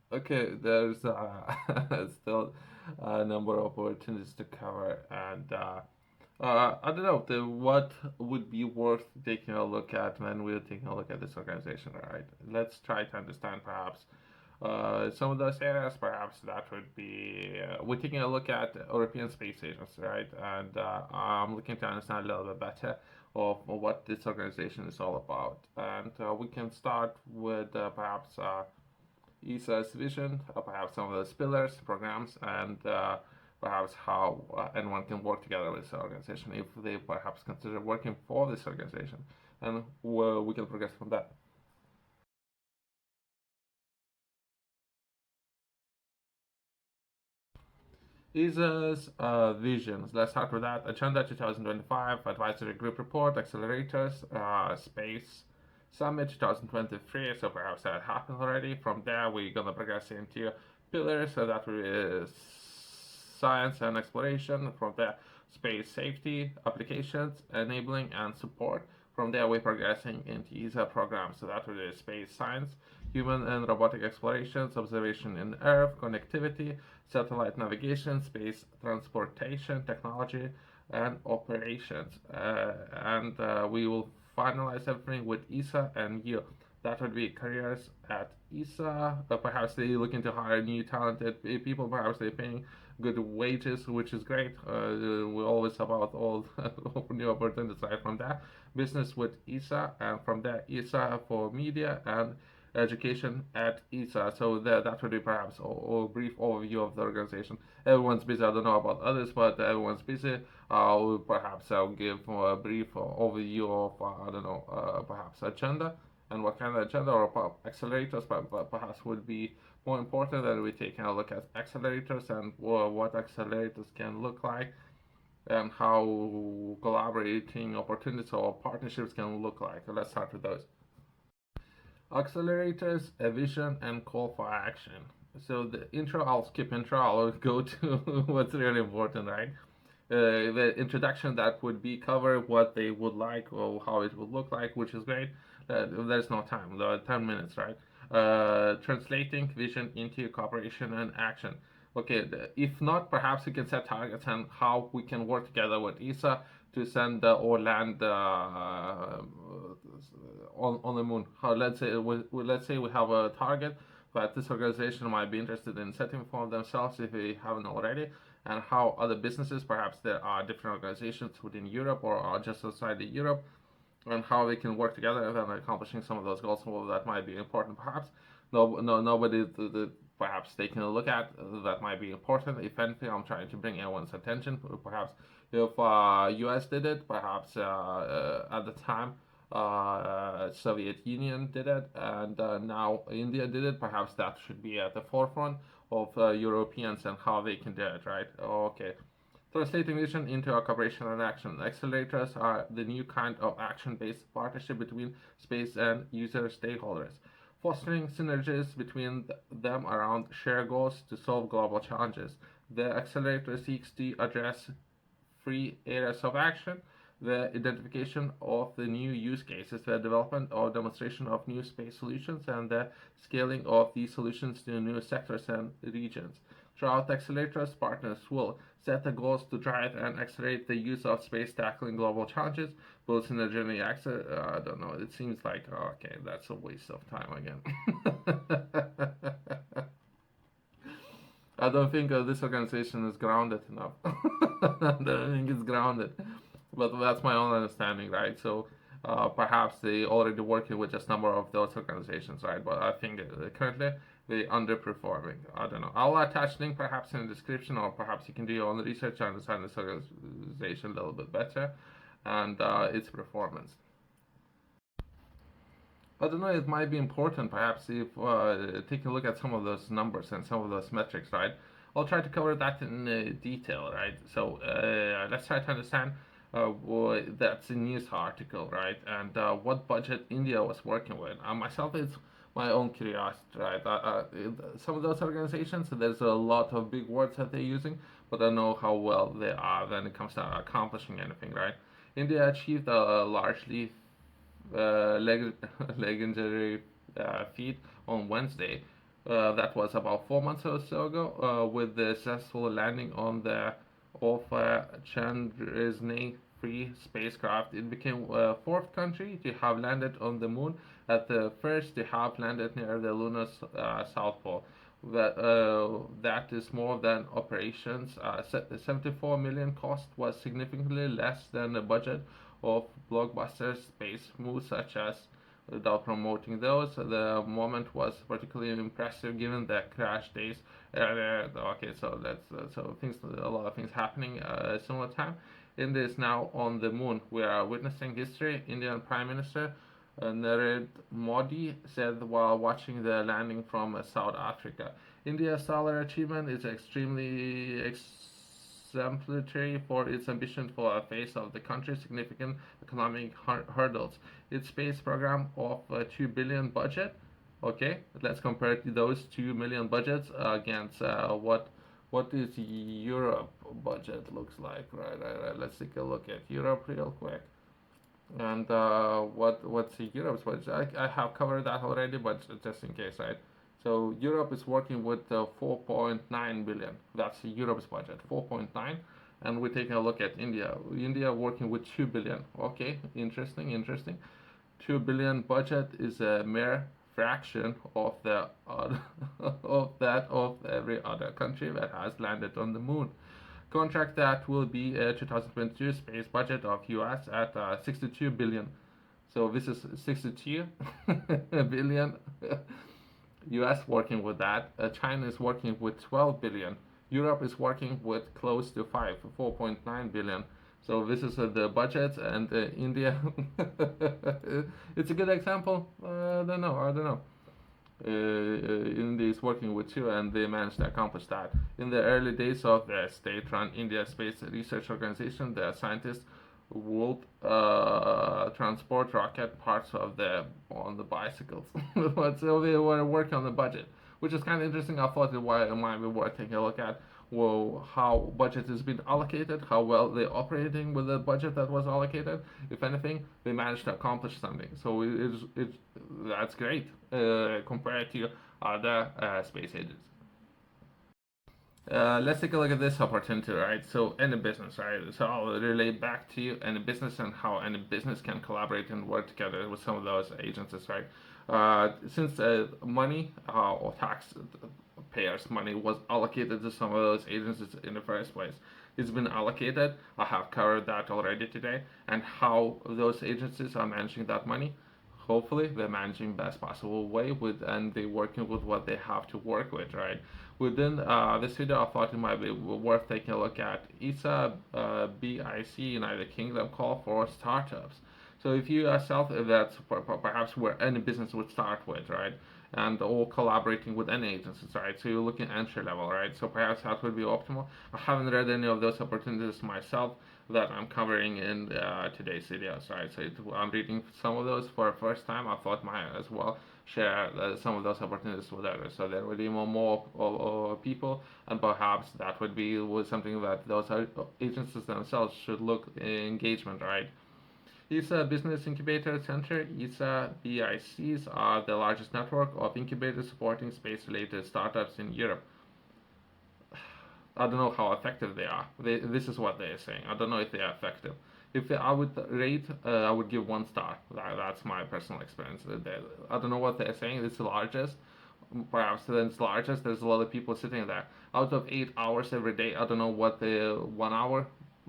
Okay, there's still a number of opportunities to cover, and I don't know what would be worth taking a look at when we're taking a look at this organization, right? Let's try to understand perhaps some of those areas. Perhaps that would be we're taking a look at European Space Agency, right? And I'm looking to understand a little bit better of what this organization is all about, and we can start with perhaps. ESA's vision, perhaps some of those pillars, programs, and perhaps how anyone can work together with this organization if they perhaps consider working for this organization, and we can progress from that. ESA's visions. Let's start with that. Agenda 2025, Advisory Group Report, Accelerators, Space Summit 2023. So perhaps that happened already. From there, we're gonna progress into pillars. So that is science and exploration. From there, space safety, applications, enabling, and support. From there, we're progressing into ESA programs. So that is space science, human and robotic explorations, observation in Earth, connectivity, satellite navigation, space transportation, technology, and operations. And we will finalize everything with ESA and you. That would be careers at ESA. Perhaps they looking to hire new talented people. Perhaps they're paying good wages, which is great. We're always about all new opportunities right from there. Business with ESA, and from there ESA for media and education at ESA. So that would be perhaps a brief overview of the organization. Everyone's busy. I don't know about others, but everyone's busy. Perhaps I'll give a brief overview of I don't know, perhaps agenda and what kind of agenda or accelerators, but perhaps would be more important that we take a look at accelerators and what accelerators can look like and how collaborating opportunities or partnerships can look like. Let's start with those. Accelerators, a vision, and call for action. So the intro, I'll skip intro. I'll go to what's really important, right? The introduction that would be cover what they would like or how it would look like, which is great. There's no time, 10 minutes, right? Translating vision into cooperation and action. Okay, if not, perhaps we can set targets and how we can work together with ESA to send or land on the moon. How let's say we have a target that this organization might be interested in setting for themselves if they haven't already, and how other businesses, perhaps there are different organizations within Europe or just outside of Europe, and how they can work together and accomplishing some of those goals. Well, that might be important, perhaps. Nobody perhaps taking a look at that might be important. If anything, I'm trying to bring everyone's attention. Perhaps if U.S. did it, perhaps at the time Soviet Union did it, and now India did it. Perhaps that should be at the forefront of Europeans and how they can do it, right? Okay. Translating vision into a cooperation and action. Accelerators are the new kind of action-based partnership between space and user stakeholders, fostering synergies between them around shared goals to solve global challenges. The accelerator seeks to address three areas of action: the identification of the new use cases, the development or demonstration of new space solutions, and the scaling of these solutions to new sectors and regions. Throughout accelerators, partners will set the goals to drive and accelerate the use of space tackling global challenges, build synergy access. I don't know. It seems like okay, that's a waste of time again. I don't think this organization is grounded enough. I don't think it's grounded, but that's my own understanding, right? So perhaps they already working with just number of those organizations, right? But I think currently they underperforming. I don't know. I'll attach link perhaps in the description, or perhaps you can do your own research and understand this organization a little bit better and its performance. I don't know, it might be important perhaps if taking a look at some of those numbers and some of those metrics, right? I'll try to cover that in detail, right? So let's try to understand that's a news article, right? And what budget India was working with. Myself, it's my own curiosity, right? Some of those organizations, there's a lot of big words that they're using, but I don't know how well they are when it comes to accomplishing anything, right? India achieved a largely legendary feat on Wednesday That was about 4 months or so ago, with the successful landing on the Alpha Chandrisny free spacecraft. It became fourth country to have landed on the moon, at the first to have landed near the lunar south pole. That is more than operations. 74 million cost was significantly less than the budget of blockbuster space moves such as. Without promoting those, the moment was particularly impressive given the crash days. Okay, so that's so things, a lot of things happening at a similar time. India is now on the moon. We are witnessing history. Indian Prime Minister Narendra Modi said while watching the landing from South Africa. India's stellar achievement is extremely exemplary for its ambition for a face of the country's significant economic hurdles. Its space program of 2 billion budget. Okay, let's compare those 2 million budgets against what is Europe budget looks like. Right. Let's take a look at Europe real quick. And what's Europe's budget? I have covered that already, but just in case, right? So Europe is working with 4.9 billion. That's Europe's budget, 4.9. And we're taking a look at India. India working with 2 billion. Okay, interesting. 2 billion budget is a mere fraction of the of that of every other country that has landed on the moon. Contract that will be a 2022 space budget of US at 62 billion. So this is 62 billion US working with that. China is working with 12 billion. Europe is working with close to 4.9 billion. So this is the budget, and India. It's a good example. I don't know. India is working with two, and they managed to accomplish that. In the early days of the state-run India Space Research Organization, the scientists would transport rocket parts on the bicycles. But so they were working on the budget, which is kind of interesting. I thought it might be worth taking a look at. Well, how budget has been allocated, how well they're operating with the budget that was allocated. If anything, they managed to accomplish something. So that's great compared to other space agencies. Let's take a look at this opportunity, right? So, any business, right? So, I'll relate back to any business and how any business can collaborate and work together with some of those agencies, right? Since money or taxpayers' money was allocated to some of those agencies in the first place, it's been allocated. I have covered that already today, and how those agencies are managing that money. Hopefully, they're managing best possible way and they're working with what they have to work with, right? Within this video, I thought it might be worth taking a look at ESA, BIC, United Kingdom call for startups. So if you yourself, if that's perhaps where any business would start with, right? And all collaborating with any agencies, right? So you're looking entry level, right? So perhaps that would be optimal. I haven't read any of those opportunities myself that I'm covering in today's videos, right? So I'm reading some of those for the first time. I thought might as well share some of those opportunities with others, so there would be more people, and perhaps that would be something that those agencies themselves should look engagement, right? ESA Business Incubator Center, ESA BICs are the largest network of incubators supporting space-related startups in Europe. I don't know how effective they are. This is what they're saying. I don't know if they are effective. If I would rate, I would give 1 star. That's my personal experience. I don't know what they're saying. It's the largest. Perhaps then it's largest. There's a lot of people sitting there. Out of 8 hours every day, I don't know what the 1 hour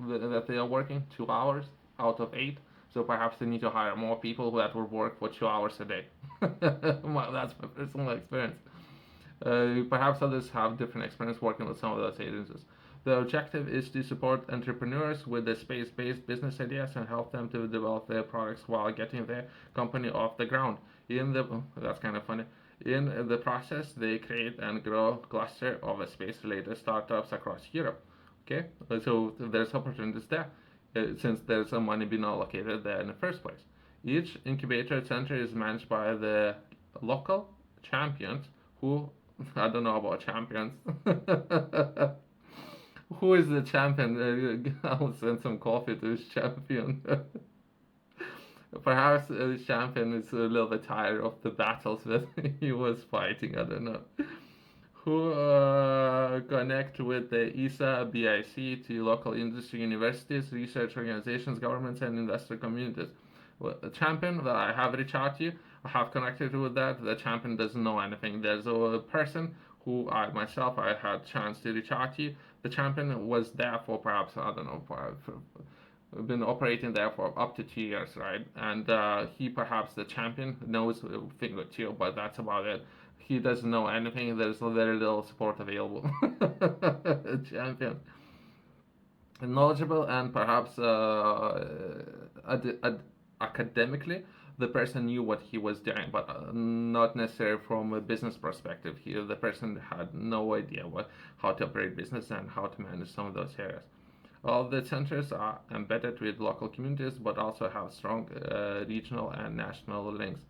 that they are working. 2 hours out of 8. So perhaps they need to hire more people that will work for 2 hours a day. Well, that's my personal experience. Perhaps others have different experience working with some of those agencies. The objective is to support entrepreneurs with the space-based business ideas and help them to develop their products while getting their company off the ground. That's kind of funny. In the process, they create and grow a cluster of space-related startups across Europe. Okay, so there's opportunities there, since there's some money being allocated there in the first place. Each incubator center is managed by the local champions who I don't know about champions. Who is the champion? I'll send some coffee to his champion. Perhaps the champion is a little bit tired of the battles that he was fighting. I don't know. Who connect with the ESA, BIC to local industry, universities, research organizations, governments, and investor communities. Well, the champion that I have reached out to, I have connected with that. The champion doesn't know anything. There's a person who I had chance to reach out to. The champion was there for perhaps I don't know for been operating there for up to 2 years, right? And he perhaps the champion knows a thing or two, but that's about it. He doesn't know anything. There's very little support available. Champion, knowledgeable and perhaps academically, the person knew what he was doing, but not necessarily from a business perspective. The person had no idea how to operate business and how to manage some of those areas. All the centers are embedded with local communities, but also have strong regional and national links.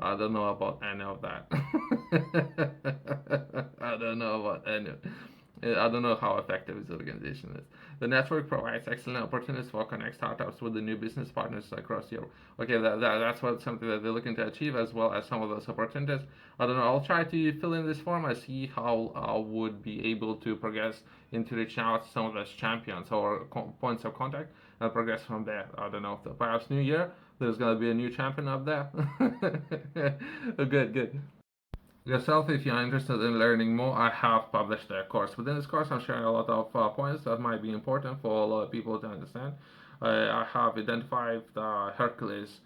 I don't know about any of that. I don't know about any. I don't know how effective this organization is. The network provides excellent opportunities for connect startups with the new business partners across Europe. Okay, that's what something that they're looking to achieve, as well as some of those opportunities. I don't know. I'll try to fill in this form and see how I would be able to progress into reaching out to some of those champions or points of contact and progress from there. I don't know. Perhaps New Year, there's gonna be a new champion up there. Good, good. Yourself, if you're interested in learning more, I have published a course. Within this course, I'm sharing a lot of points that might be important for a lot of people to understand. I have identified the Hercules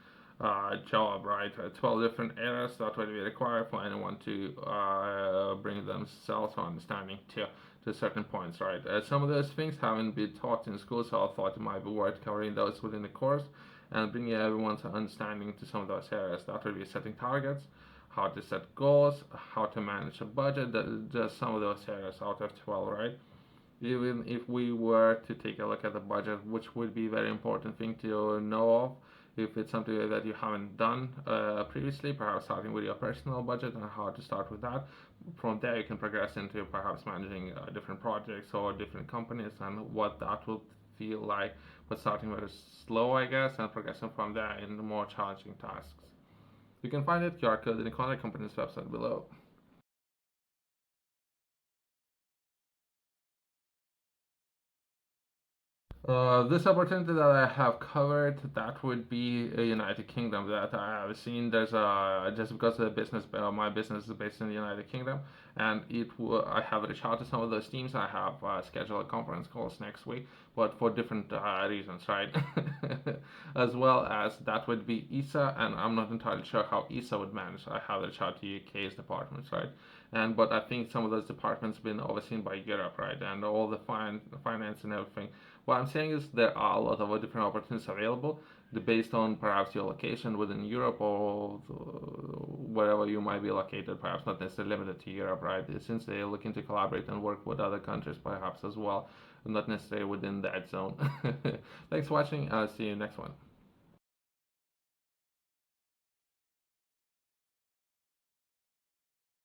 job, right? 12 different areas that would be required for anyone to bring themselves or understanding to certain points, right? Some of those things haven't been taught in school, so I thought it might be worth covering those within the course and bringing everyone's understanding to some of those areas. That would be setting targets, how to set goals, how to manage a budget. Just some of those areas out of 12, right? Even if we were to take a look at the budget, which would be a very important thing to know of, if it's something that you haven't done previously, perhaps starting with your personal budget and how to start with that. From there, you can progress into perhaps managing different projects or different companies and what that will feel like, but starting very slow, I guess, and progressing from there in the more challenging tasks. You can find it QR code in the contact company's website below. This opportunity that I have covered, that would be a United Kingdom that I have seen. There's just because the business, my business is based in the United Kingdom, and I have reached out to some of those teams. I have scheduled a conference calls next week, but for different reasons, right? As well as that would be ESA, and I'm not entirely sure how ESA would manage. I have reached out to UK's departments, right? But I think some of those departments have been overseen by Europe, right? And all the finance and everything. What I'm saying is there are a lot of different opportunities available based on perhaps your location within Europe or wherever you might be located, perhaps not necessarily limited to Europe, right? Since they're looking to collaborate and work with other countries perhaps as well, not necessarily within that zone. Thanks for watching. I'll see you next one.